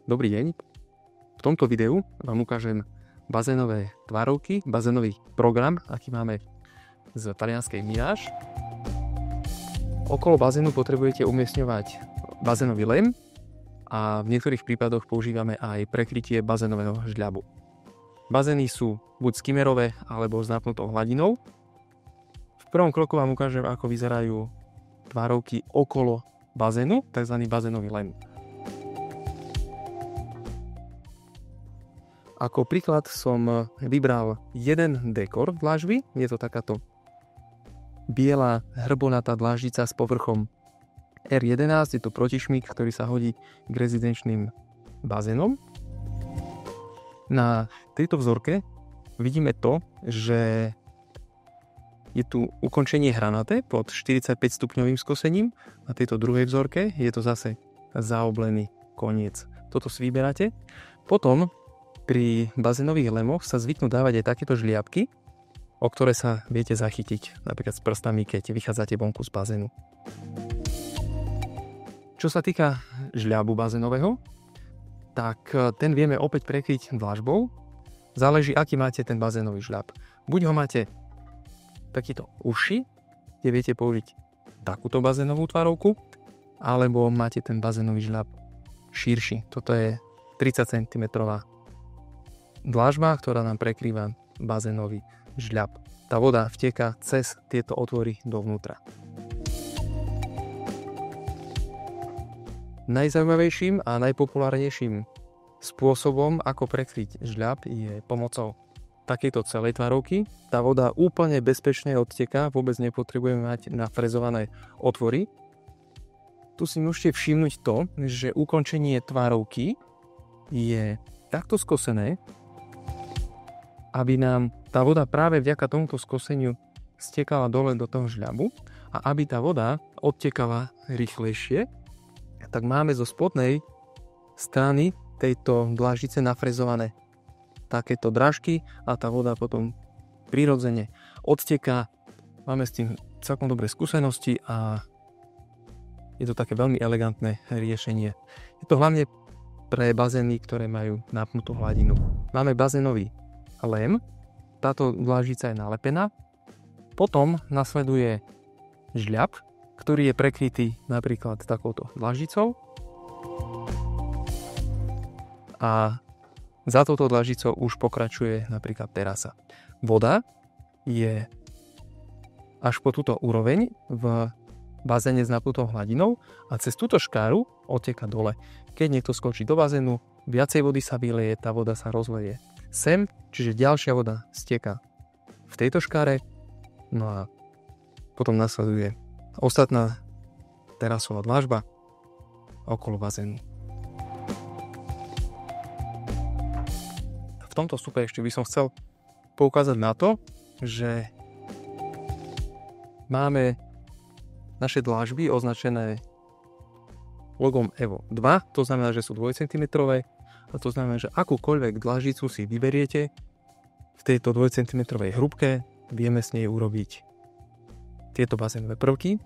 Dobrý deň. V tomto videu vám ukážem bazénové tvarovky, bazénový program, aký máme z talianskej Mirage. Okolo bazénu potrebujete umiestňovať bazénový lem a v niektorých prípadoch používame aj prekrytie bazénového žľabu. Bazény sú buď skimmerové alebo s napnutou hladinou. V prvom kroku vám ukážem, ako vyzerajú tvarovky okolo bazénu, tzv. Bazénový lem. Ako príklad som vybral jeden dekor dlažby. Je to takáto biela hrbonatá dlaždica s povrchom R11. Je to protišmík, ktorý sa hodí k rezidenčným bazénom. Na tejto vzorke vidíme to, že je tu ukončenie hranaté pod 45 stupňovým skosením. Na tejto druhej vzorke je to zase zaoblený koniec. Toto si vyberáte. Potom pri bazénových lemoch sa zvyknú dávať aj takéto žliabky, o ktoré sa viete zachytiť napríklad s prstami, keď vychádzate vonku z bazénu. Čo sa týka žľabu bazénového, tak ten vieme opäť prekryť dlažbou. Záleží, aký máte ten bazénový žľab. Buď ho máte takýto uši, kde viete použiť takúto bazénovú tvarovku, alebo máte ten bazénový žľab širší. Toto je 30 cm dlažba, ktorá nám prekrýva bazénový žľab. Tá voda vteká cez tieto otvory dovnútra. Najzaujímavejším a najpopulárnejším spôsobom, ako prekryť žľab, je pomocou takejto celej tvarovky. Tá voda úplne bezpečne odteká, vôbec nepotrebujeme mať nafrezované otvory. Tu si môžete všimnúť to, že ukončenie tvarovky je takto skosené, aby nám tá voda práve vďaka tomuto skoseniu stekala dole do toho žľabu a aby tá voda odtekala rýchlejšie, tak máme zo spodnej strany tejto dlaždice nafrezované takéto drážky a tá voda potom prirodzene odteká. Máme s tým celkom dobré skúsenosti a je to také veľmi elegantné riešenie. Je to hlavne pre bazény, ktoré majú napnutú hladinu. Máme bazénový lem, táto dlaždica je nalepená. Potom nasleduje žľab, ktorý je prekrytý napríklad takouto dlaždicou. A za touto dlaždicou už pokračuje napríklad terasa. Voda je až po túto úroveň v bazéne s napnutou hladinou a cez túto škáru odteka dole. Keď niekto skočí do bazénu, viacej vody sa vyleje, tá voda sa rozleje sem, čiže ďalšia voda steka v tejto škáre, no a potom nasleduje ostatná terasová dlažba okolo bazénu. V tomto vstupe ešte by som chcel poukázať na to, že máme naše dlažby označené logom EVO 2, to znamená, že sú 2 cm a to znamená, že akúkoľvek dlaždicu si vyberiete v tejto 2 cm hrúbke, vieme s nej urobiť tieto bazénové prvky.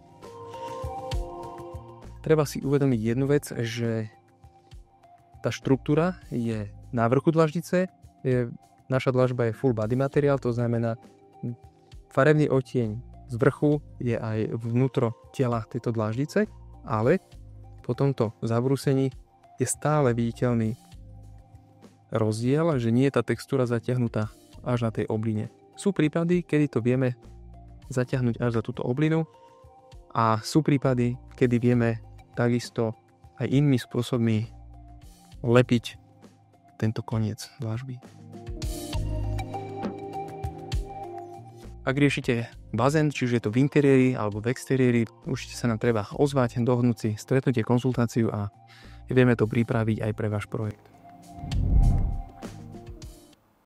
Treba si uvedomiť jednu vec, že tá štruktúra je na vrchu dlaždice, naša dlažba je full body materiál, to znamená farebný odtieň z vrchu je aj vnútro tela tejto dlaždice, ale po tomto zabrúsení je stále viditeľný rozdiel, že nie je tá textúra zatiahnutá až na tej obline. Sú prípady, kedy to vieme zatiahnuť až za túto oblinu a sú prípady, kedy vieme takisto aj inými spôsobmi lepiť tento koniec dlažby. Ak riešite bazén, čiže je to v interiéri alebo v exteriéri, určite sa nám treba ozvať, dohodnúť si stretnutie, konzultáciu a vieme to pripraviť aj pre váš projekt.